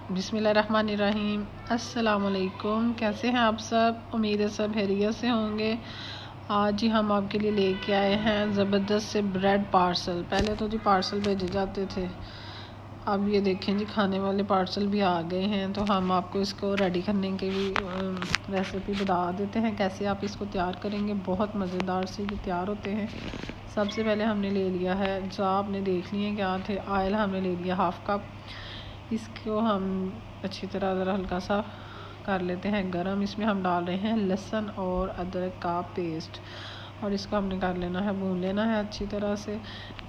बिस्मिल्लाहिर्रहमानिर्रहीम। अस्सलामुअलैकुम। कैसे हैं आप सब? उम्मीद है सब खैरियत से होंगे। आज ही हम आपके लिए लेके आए हैं ज़बरदस्त से ब्रेड पार्सल। पहले तो जी पार्सल भेजे जाते थे, अब ये देखें जी खाने वाले पार्सल भी आ गए हैं। तो हम आपको इसको रेडी करने की भी रेसिपी बता देते हैं कैसे आप इसको तैयार करेंगे। बहुत मज़ेदार से ये तैयार होते हैं। सबसे पहले हमने ले लिया है, जो आपने देख लिए क्या थे, ऑयल हमने ले लिया हाफ़ कप। इसको हम अच्छी तरह ज़रा हल्का सा कर लेते हैं गरम। इसमें हम डाल रहे हैं लहसुन और अदरक का पेस्ट, और इसको हमने कर लेना है, भून लेना है अच्छी तरह से।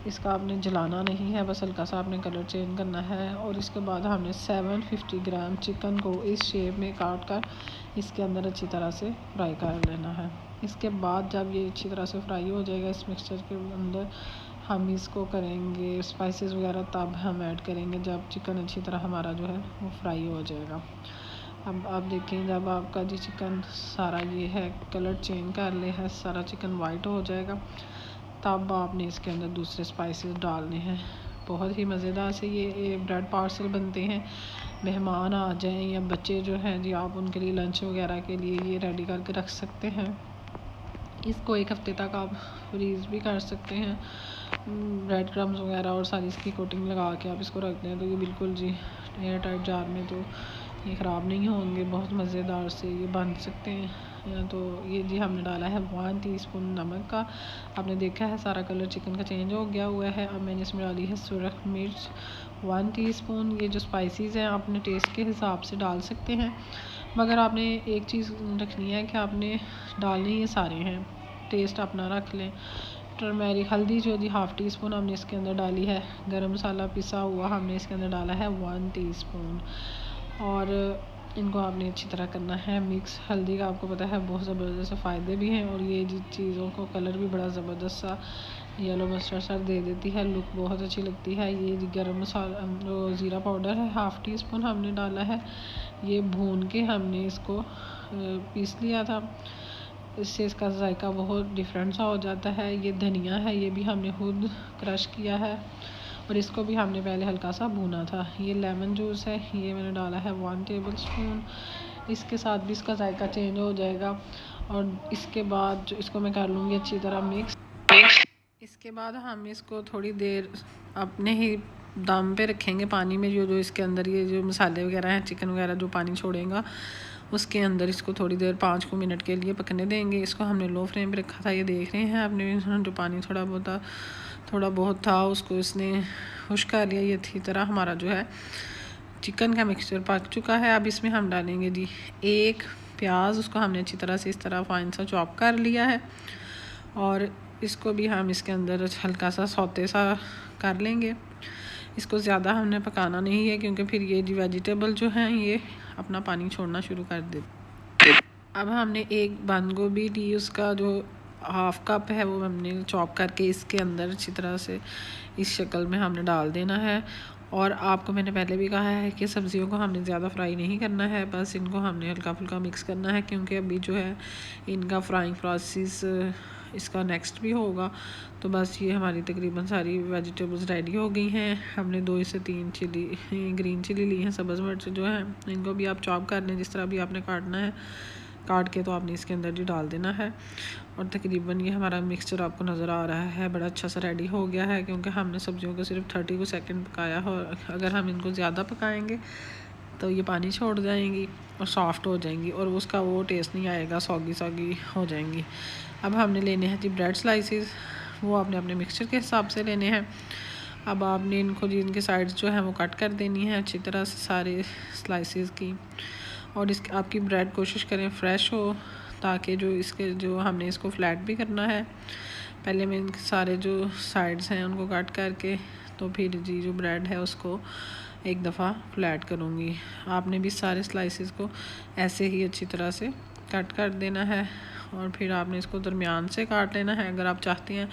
इसका आपने जलाना नहीं है, बस हल्का सा आपने कलर चेंज करना है। और इसके बाद हमने 750 ग्राम चिकन को इस शेप में काट कर इसके अंदर अच्छी तरह से फ्राई कर लेना है। इसके बाद जब ये अच्छी तरह से फ्राई हो जाएगा इस मिक्सचर के अंदर, हम इसको करेंगे स्पाइसेस वगैरह तब हम ऐड करेंगे जब चिकन अच्छी तरह हमारा जो है वो फ्राई हो जाएगा। अब आप देखें जब आपका जी चिकन सारा ये है कलर चेंज कर ले है, सारा चिकन वाइट हो जाएगा, तब आपने इसके अंदर दूसरे स्पाइसेस डालने हैं। बहुत ही मज़ेदार से ये ब्रेड पार्सल बनते हैं। मेहमान आ जाएं या बच्चे जो हैं जी, आप उनके लिए लंच वगैरह के लिए ये रेडी करके रख सकते हैं। इसको एक हफ़्ते तक आप फ्रीज़ भी कर सकते हैं। ब्रेड क्रम्स वगैरह और सारी इसकी कोटिंग लगा के आप इसको रखते हैं तो ये बिल्कुल जी एयर टाइट जार में तो ये ख़राब नहीं होंगे। बहुत मज़ेदार से ये बन सकते हैं। तो ये जी हमने डाला है 1 टीस्पून नमक का। आपने देखा है सारा कलर चिकन का चेंज हो गया हुआ है। अब मैंने इसमें डाली है सुरख मिर्च 1 टीस्पून। ये जो स्पाइसेस हैं आपने टेस्ट के हिसाब से डाल सकते हैं, मगर आपने एक चीज़ रखनी है कि आपने डालने ये सारे हैं, टेस्ट अपना रख लें। टर्मेरिक हल्दी जो जी हाफ़ टी स्पून हमने इसके अंदर डाली है। गरम मसाला पिसा हुआ हमने इसके अंदर डाला है 1 टीस्पून। और इनको आपने अच्छी तरह करना है मिक्स। हल्दी का आपको पता है बहुत ज़बरदस्त फ़ायदे भी हैं, और ये जी चीज़ों को कलर भी बड़ा ज़बरदस्त सा येलो मस्टर्ड सा दे देती है, लुक बहुत अच्छी लगती है। ये गरम मसाला जो ज़ीरा पाउडर है हाफ़ टी स्पून हमने डाला है। ये भून के हमने इसको पीस लिया था, इससे इसका जायका बहुत डिफरेंट सा हो जाता है। ये धनिया है, ये भी हमने खुद क्रश किया है, और इसको भी हमने पहले हल्का सा भूना था। ये लेमन जूस है, ये मैंने डाला है 1 टेबल स्पून। इसके साथ भी इसका जायका चेंज हो जाएगा। और इसके बाद जो इसको मैं कर लूँगी अच्छी तरह मिक्स। इसके बाद हम इसको थोड़ी देर अपने ही दम पे रखेंगे पानी में। जो इसके अंदर ये जो मसाले वगैरह हैं, चिकन वगैरह जो पानी छोड़ेगा उसके अंदर इसको थोड़ी देर 5 मिनट के लिए पकने देंगे। इसको हमने लो फ्लेम पे रखा था, ये देख रहे हैं आपने जो पानी थोड़ा बहुत था उसको इसने खुश कर लिया। ये अच्छी तरह हमारा जो है चिकन का मिक्सचर पक चुका है। अब इसमें हम डालेंगे जी 1 प्याज, उसको हमने अच्छी तरह से इस तरह फाइन सा चॉप कर लिया है, और इसको भी हम इसके अंदर हल्का सा सौते सा कर लेंगे। इसको ज़्यादा हमने पकाना नहीं है, क्योंकि फिर ये जी वेजिटेबल जो हैं ये अपना पानी छोड़ना शुरू कर देते। अब हमने एक बंद गोभी ली, उसका जो हाफ़ कप है वो हमने चॉप करके इसके अंदर अच्छी तरह से इस शक्ल में हमने डाल देना है। और आपको मैंने पहले भी कहा है कि सब्ज़ियों को हमने ज़्यादा फ्राई नहीं करना है, बस इनको हमने हल्का फुल्का मिक्स करना है, क्योंकि अभी जो है इनका फ्राइंग प्रोसेस इसका नेक्स्ट भी होगा। तो बस ये हमारी तकरीबन सारी वेजिटेबल्स रेडी हो गई हैं। हमने 2 से 3 ग्रीन चिली ली हैं, सब्ज़ मिर्च जो है इनको भी आप चॉप कर लें जिस तरह भी आपने काटना है, काट के तो आपने इसके अंदर जी डाल देना है। और तकरीबन ये हमारा मिक्सचर आपको नज़र आ रहा है बड़ा अच्छा सा रेडी हो गया है, क्योंकि हमने सब्जियों को सिर्फ 30 सेकंड पकाया हो। अगर हम इनको ज़्यादा पकाएंगे तो ये पानी छोड़ जाएंगी और सॉफ्ट हो जाएंगी, और उसका वो टेस्ट नहीं आएगा, सॉगी हो जाएंगी। अब हमने लेने हैं जी ब्रेड स्लाइसेस, वो आपने अपने मिक्सचर के हिसाब से लेने हैं। अब आपने इनको जी इनके साइड्स जो है वो कट कर देनी है अच्छी तरह से सारे स्लाइसेस की। और इसके आपकी ब्रेड कोशिश करें फ्रेश हो, ताकि जो इसके जो हमने इसको फ्लैट भी करना है। पहले मैं इनके सारे जो साइड्स हैं उनको कट करके तो फिर जी जो ब्रेड है उसको एक दफ़ा फ्लैट करूँगी। आपने भी सारे स्लाइसेस को ऐसे ही अच्छी तरह से कट कर देना है, और फिर आपने इसको दरमियान से काट लेना है। अगर आप चाहते हैं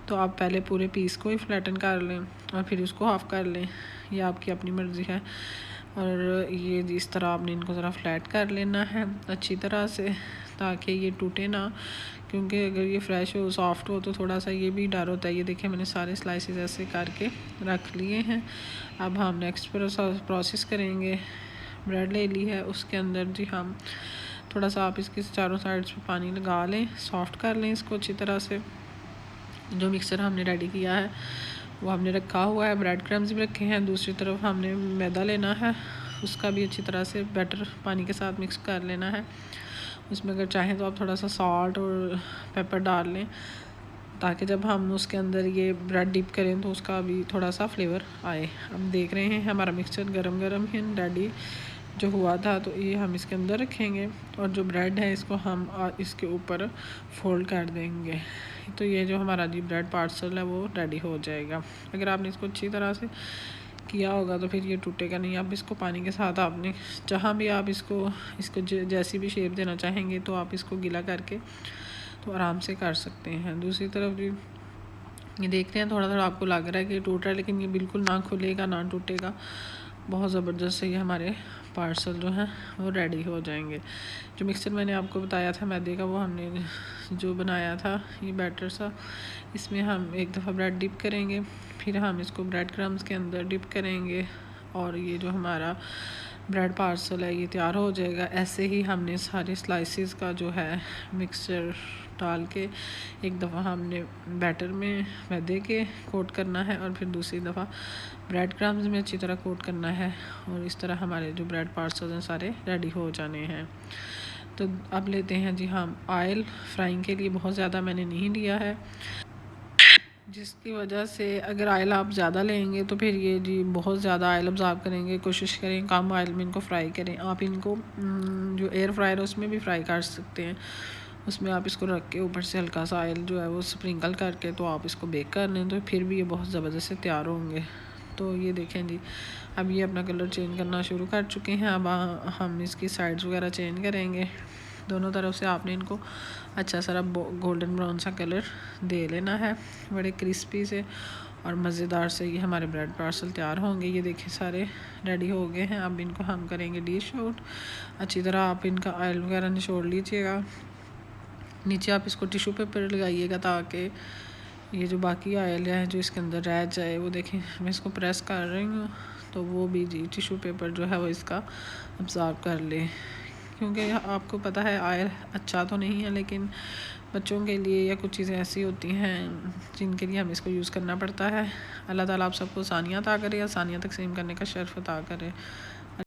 तो आप पहले पूरे पीस को ही फ्लैटन कर लें और फिर उसको हाफ़ कर लें, ये आपकी अपनी मर्ज़ी है। और ये इस तरह आपने इनको ज़रा फ्लैट कर लेना है अच्छी तरह से, ताकि ये टूटे ना, क्योंकि अगर ये फ्रेश हो सॉफ्ट हो तो थोड़ा सा ये भी डर होता है। ये देखिए मैंने सारे स्लाइसेस ऐसे करके रख लिए हैं। अब हम नेक्स्ट प्रोसेस करेंगे। ब्रेड ले ली है, उसके अंदर जी हम थोड़ा सा आप इसके चारों साइड्स पे पानी लगा लें, सॉफ्ट कर लें इसको अच्छी तरह से। जो मिक्सर हमने रेडी किया है वो हमने रखा हुआ है, ब्रेड क्रम्स भी रखे हैं। दूसरी तरफ हमने मैदा लेना है, उसका भी अच्छी तरह से बैटर पानी के साथ मिक्स कर लेना है। उसमें अगर चाहें तो आप थोड़ा सा सॉल्ट और पेपर डाल लें, ताकि जब हम उसके अंदर ये ब्रेड डिप करें तो उसका भी थोड़ा सा फ्लेवर आए। हम देख रहे हैं हमारा मिक्सचर गरम गरम ही रेडी जो हुआ था, तो ये हम इसके अंदर रखेंगे और जो ब्रेड है इसको हम इसके ऊपर फोल्ड कर देंगे। तो ये जो हमारा जी ब्रेड पार्सल है वो रेडी हो जाएगा। अगर आपने इसको अच्छी तरह से किया होगा तो फिर ये टूटेगा नहीं। आप इसको पानी के साथ आपने जहाँ भी आप इसको जैसी भी शेप देना चाहेंगे तो आप इसको गीला करके तो आराम से कर सकते हैं। दूसरी तरफ भी ये देखते हैं, थोड़ा थोड़ा आपको लग रहा है कि टूट रहा है, लेकिन ये बिल्कुल ना खुलेगा ना टूटेगा। बहुत ज़बरदस्त से ये हमारे पार्सल जो हैं वो रेडी हो जाएंगे। जो मिक्सचर मैंने आपको बताया था मैदे का, वो हमने जो बनाया था ये बैटर सा, इसमें हम एक दफ़ा ब्रेड डिप करेंगे, फिर हम इसको ब्रेड क्रम्स के अंदर डिप करेंगे और ये जो हमारा ब्रेड पार्सल है ये तैयार हो जाएगा। ऐसे ही हमने सारे स्लाइसेस का जो है मिक्सचर डाल के एक दफ़ा हमने बैटर में मैदे के कोट करना है और फिर दूसरी दफ़ा ब्रेड क्रम्स में अच्छी तरह कोट करना है, और इस तरह हमारे जो ब्रेड पार्सल हैं सारे रेडी हो जाने हैं। तो अब लेते हैं जी हम ऑयल। फ्राइंग के लिए बहुत ज़्यादा मैंने नहीं लिया है, जिसकी वजह से अगर ऑयल आप ज़्यादा लेंगे तो फिर ये जी बहुत ज़्यादा ऑयल ऑब्ज़ॉर्ब करेंगे। कोशिश करें कम ऑयल में इनको फ्राई करें। आप इनको जो एयर फ्रायर है उसमें भी फ्राई कर सकते हैं, उसमें आप इसको रख के ऊपर से हल्का सा ऑयल जो है वो स्प्रिंकल करके तो आप इसको बेक कर लें, तो फिर भी ये बहुत ज़बरदस्त से तैयार होंगे। तो ये देखें जी, अब ये अपना कलर चेंज करना शुरू कर चुके हैं। अब हम इसकी साइड्स वगैरह चेंज करेंगे। दोनों तरफ से आपने इनको अच्छा सारा गोल्डन ब्राउन सा कलर दे लेना है, बड़े क्रिस्पी से और मज़ेदार से ये हमारे ब्रेड पार्सल तैयार होंगे। ये देखिए सारे रेडी हो गए हैं। अब इनको हम करेंगे डिश आउट। अच्छी तरह आप इनका ऑयल वगैरह निचोड़ लीजिएगा। नीचे आप इसको टिश्यू पेपर लगाइएगा ताकि ये जो बाकी ऑयल है जो इसके अंदर रह जाए। वो देखें मैं इसको प्रेस कर रही हूँ तो वो भी जी टिश्यू पेपर जो है वो इसका अब्ज़ॉर्ब कर ले, क्योंकि आपको पता है ऑयल अच्छा तो नहीं है, लेकिन बच्चों के लिए या कुछ चीज़ें ऐसी होती हैं जिनके लिए हमें इसको यूज़ करना पड़ता है। अल्लाह ताला आप सबको आसानियाँ अता करे, आसानियाँ तकसीम करने का शर्फ अता करे।